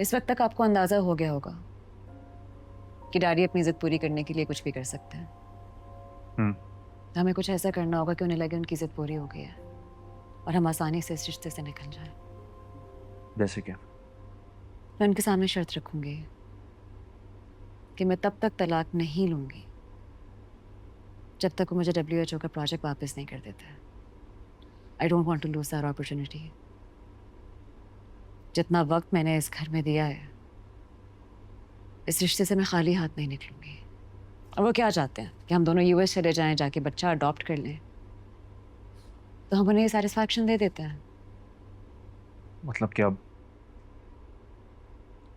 इस वक्त तक आपको अंदाजा हो गया होगा कि डैडी अपनी जिद पूरी करने के लिए कुछ भी कर सकते हैं। हम्म। तो हमें कुछ ऐसा करना होगा कि उन्हें लगे उनकी जिद पूरी हो गई है और हम आसानी से इस रिश्ते से निकल जाएं। जैसे क्या? मैं उनके सामने शर्त रखूंगी कि मैं तब तक तलाक नहीं लूंगी जब तक वो मुझे WHO का प्रोजेक्ट वापस नहीं कर देता। I don't want to lose that opportunity. जितना वक्त मैंने इस घर में दिया है, इस रिश्ते से मैं खाली हाथ नहीं निकलूंगी। और वो क्या चाहते हैं कि हम दोनों US चले जाएं, जाके बच्चा अडॉप्ट कर लें, तो हम उन्हें ये सेटिस्फैक्शन दे देते हैं। मतलब कि अब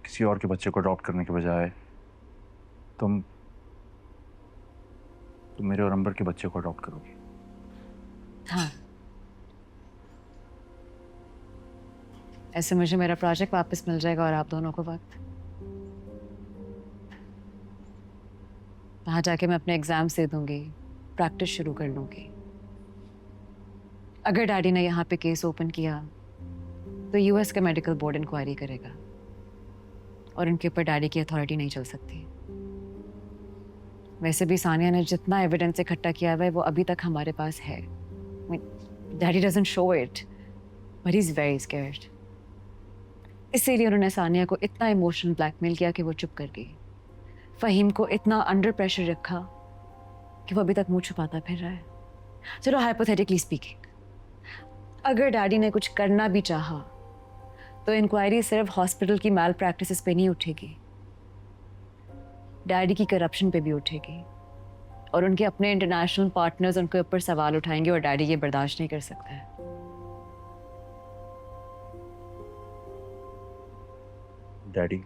किसी और के बच्चे को अडॉप्ट करने के बजाय तुम तुम मेरे और अंबर के बच्चे को अडॉप्ट करोगी? हाँ, ऐसे मुझे मेरा प्रोजेक्ट वापस मिल जाएगा और आप दोनों को वक्त। वहां जाके मैं अपने एग्जाम्स दे दूंगी, प्रैक्टिस शुरू कर लूंगी। अगर डैडी ने यहाँ पे केस ओपन किया तो US का मेडिकल बोर्ड इंक्वायरी करेगा और उनके ऊपर डैडी की अथॉरिटी नहीं चल सकती। वैसे भी सानिया ने जितना एविडेंस इकट्ठा किया हुआ है वो अभी तक हमारे पास है। Daddy doesn't show it but he is very scared. इसीलिए उन्होंने सानिया को इतना इमोशनल ब्लैकमेल किया कि वो चुप कर गई। फहीम को इतना अंडर प्रेशर रखा कि वो अभी तक मुंह छुपाता फिर रहा है। चलो हाइपोथेटिकली स्पीकिंग, अगर डैडी ने कुछ करना भी चाहा तो इंक्वायरी सिर्फ हॉस्पिटल की मैल प्रैक्टिसेस पे नहीं उठेगी, डैडी की करप्शन पे भी उठेगी और उनके अपने इंटरनेशनल पार्टनर्स उनके ऊपर सवाल उठाएंगे और डैडी ये बर्दाश्त नहीं कर सकता है। डैडी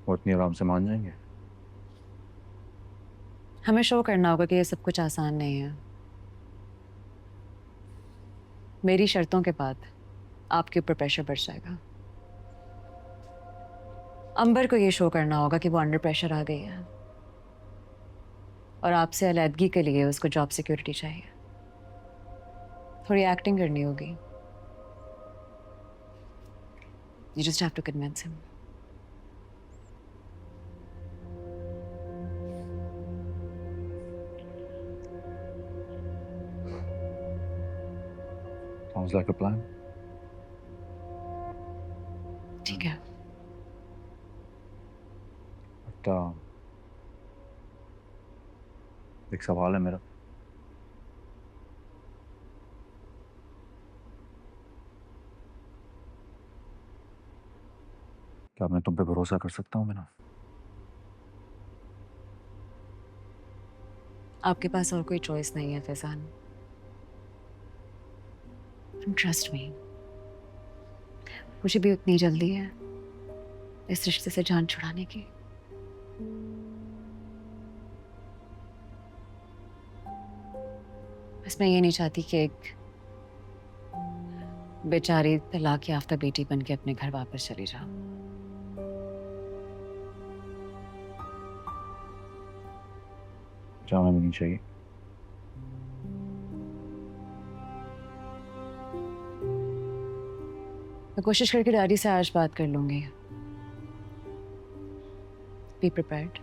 वो इतनी आराम से मान जाएंगे? हमें शो करना होगा कि ये सब कुछ आसान नहीं है। मेरी शर्तों के बाद आपके ऊपर प्रेशर बढ़ जाएगा। अंबर को ये शो करना होगा कि वो अंडर प्रेशर आ गई है और आपसे अलैदगी के लिए उसको जॉब सिक्योरिटी चाहिए। थोड़ी एक्टिंग करनी होगी। You just have to convince him. Sounds like a plan. ठीक है। बट एक सवाल है मेरा। क्या मैं तुम पे भरोसा कर सकता हूँ बिना? आपके पास और कोई चॉइस नहीं है फैजान। ट्रस्ट मी, मुझे भी उतनी जल्दी है इस रिश्ते से जान छुड़ाने की। बस मैं ये नहीं चाहती कि एक बेचारी तलाक याफ्ता बेटी बन के अपने घर वापस चली जाओ। जाना भी नहीं चाहिए। मैं कोशिश करके डैडी से आज बात कर लूंगी। Be prepared.